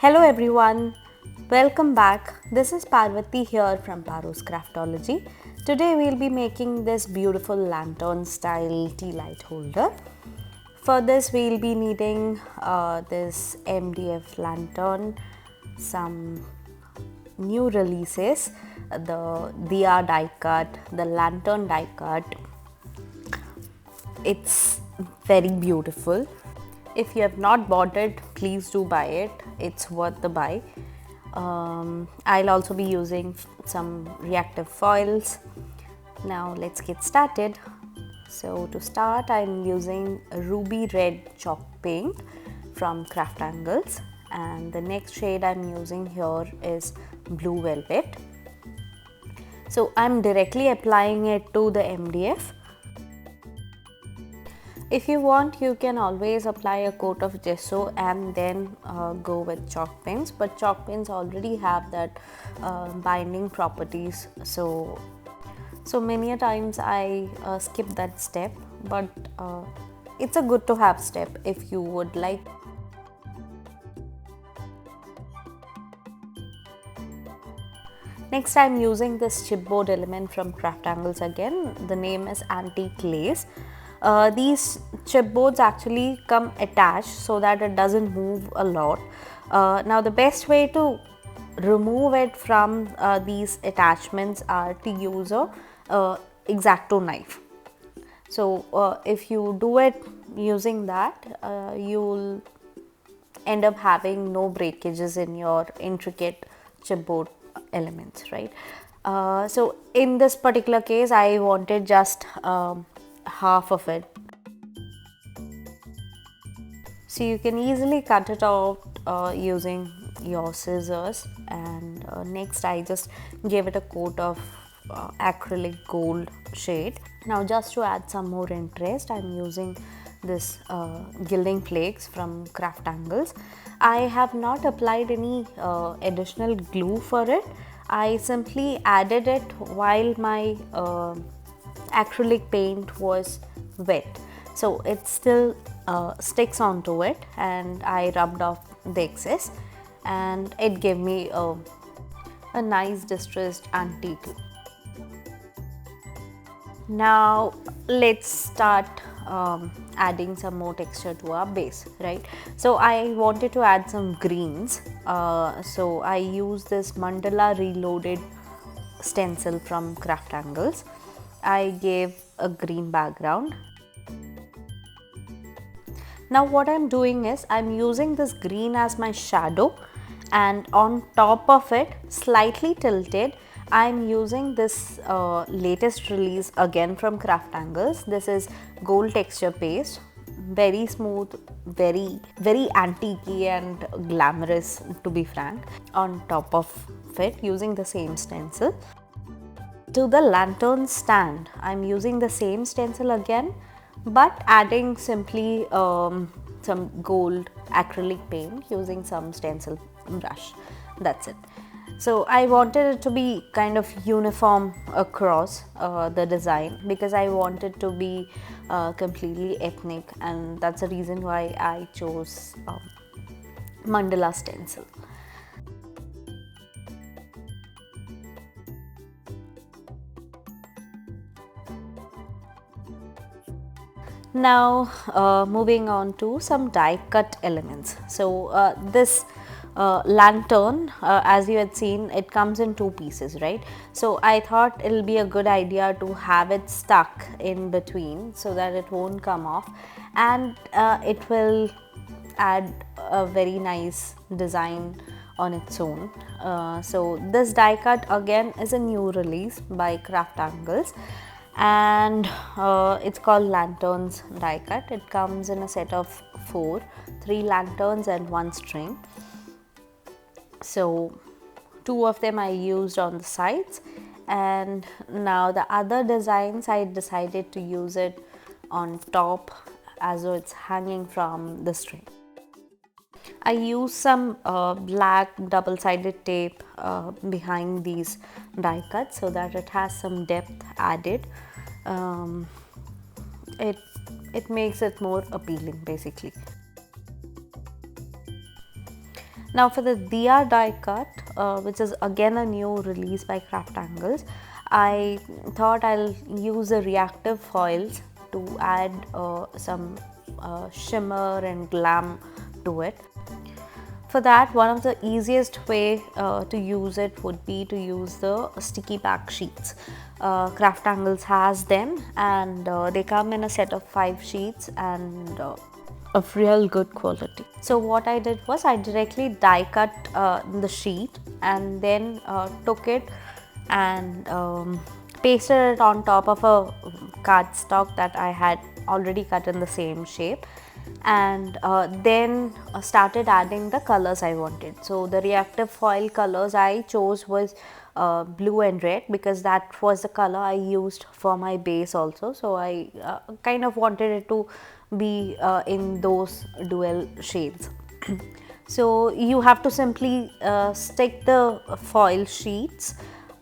Hello everyone, welcome back. This is Parvathi here from Paru's Craftology. Today we'll be making this beautiful lantern style tea light holder. For this we'll be needing this MDF lantern, some new releases, the Diya die cut, the lantern die cut. It's very beautiful. If you have not bought it, please do buy it. It's worth the buy. I'll also be using some reactive foils. Now let's get started. So to start, I'm using ruby red chalk paint from Craft Angles, and the next shade I'm using here is blue velvet. So I'm directly applying it to the MDF. If you want, you can always apply a coat of gesso and then go with chalk paints, but chalk paints already have that binding properties, so many a times I skip that step, but it's a good to have step if you would like. Next, I'm using this chipboard element from Craft Angles again. The name is Antique Lace. These chipboards actually come attached so that it doesn't move a lot. Now the best way to remove it from these attachments are to use a X-Acto knife. So if you do it using that, you'll end up having no breakages in your intricate chipboard elements, right? So in this particular case, I wanted just half of it, so you can easily cut it out using your scissors. And next I just gave it a coat of acrylic gold shade. Now just to add some more interest, I'm using this gilding flakes from Craft Angles. I have not applied any additional glue for it. I simply added it while my acrylic paint was wet, so it still sticks onto it, and I rubbed off the excess, and it gave me a nice distressed antique. Now let's start adding some more texture to our base, right? So I wanted to add some greens, so I use this mandala reloaded stencil from Craft Angles. I gave a green background. Now what I'm doing is I'm using this green as my shadow, and on top of it, slightly tilted, I'm using this latest release again from Craft Angles. This is gold texture paste, very smooth, very antique and glamorous, to be frank. On top of it, using the same stencil. To the lantern stand, I'm using the same stencil again, but adding simply some gold acrylic paint using some stencil brush. That's it. So I wanted it to be kind of uniform across the design, because I wanted to be completely ethnic, and that's the reason why I chose mandala stencil. Now moving on to some die cut elements. So this lantern, as you had seen, it comes in two pieces, right? So I thought it'll be a good idea to have it stuck in between so that it won't come off, and it will add a very nice design on its own. So this die cut again is a new release by Craft Angles, and it's called lanterns die cut. It comes in a set of 3 lanterns and 1 string. So 2 of them I used on the sides, and now the other designs I decided to use it on top as though it's hanging from the string. I used some black double-sided tape behind these die cuts so that it has some depth added. It makes it more appealing basically. Now for the Diya die cut, which is again a new release by Craft Angles, I thought I'll use the reactive foils to add some shimmer and glam to it. For that, one of the easiest way to use it would be to use the sticky pack sheets. Craft Angles has them, and they come in a set of 5 sheets and of real good quality. So what I did was I directly die cut the sheet and then took it and pasted it on top of a cardstock that I had already cut in the same shape, and then started adding the colors I wanted. So the reactive foil colors I chose was blue and red, because that was the color I used for my base also. So I kind of wanted it to be in those dual shades. So you have to simply stick the foil sheets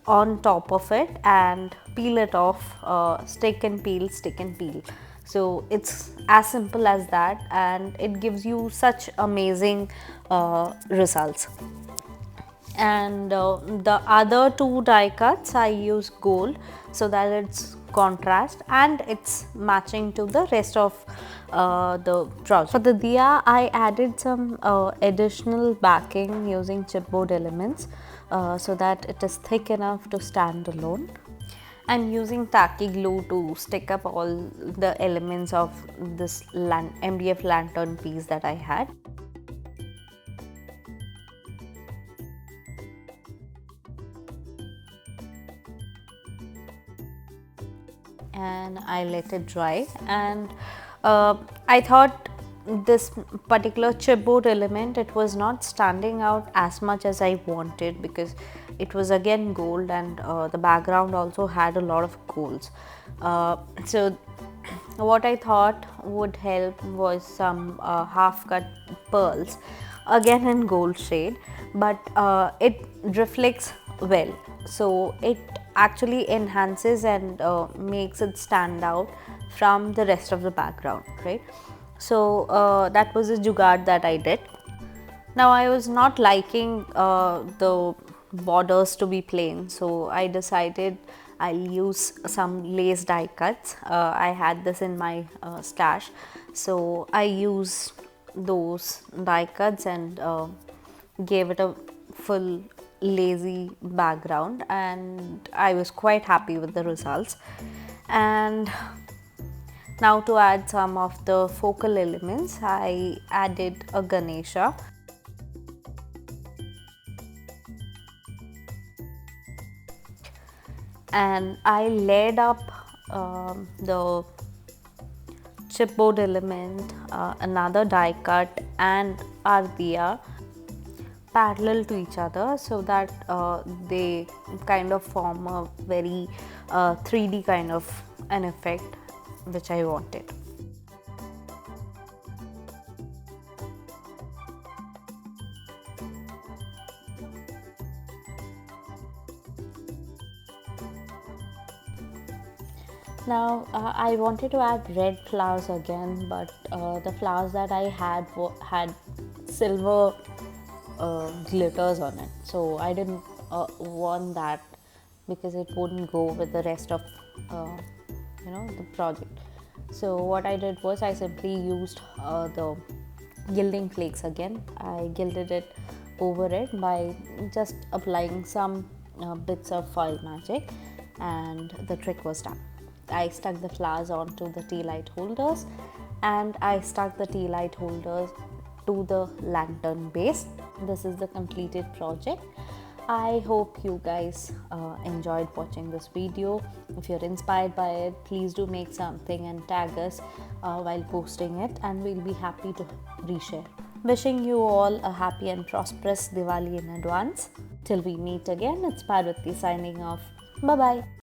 on top of it and peel it off, stick and peel, stick and peel. So it's as simple as that, and it gives you such amazing results. And the other 2 die cuts I use gold so that it's contrast and it's matching to the rest of the project. For the Diya, I added some additional backing using chipboard elements so that it is thick enough to stand alone. I'm using tacky glue to stick up all the elements of this MDF lantern piece that I had. And I let it dry, and I thought this particular chipboard element, it was not standing out as much as I wanted, because it was again gold, and the background also had a lot of golds. So what I thought would help was some half cut pearls, again in gold shade, but it reflects well, so it actually enhances and makes it stand out from the rest of the background, right? So that was a jugaad that I did. Now I was not liking the borders to be plain, so I decided I'll use some lace die cuts. I had this in my stash, so I used those die cuts and gave it a full lazy background, and I was quite happy with the results. And now to add some of the focal elements, I added a Ganesha. And I laid up the chipboard element, another die cut and our diya parallel to each other, so that they kind of form a very 3D kind of an effect which I wanted. Now I wanted to add red flowers again, but the flowers that I had had silver glitters on it, so I didn't want that, because it wouldn't go with the rest of the project. So what I did was I simply used the gilding flakes again. I gilded it over it by just applying some bits of foil magic, and the trick was done. I stuck the flowers onto the tea light holders, and I stuck the tea light holders to the lantern base. This is the completed project. I hope you guys enjoyed watching this video. If you're inspired by it, please do make something and tag us while posting it, and we'll be happy to reshare. Wishing you all a happy and prosperous Diwali in advance. Till we meet again, it's Parvathi signing off. Bye bye.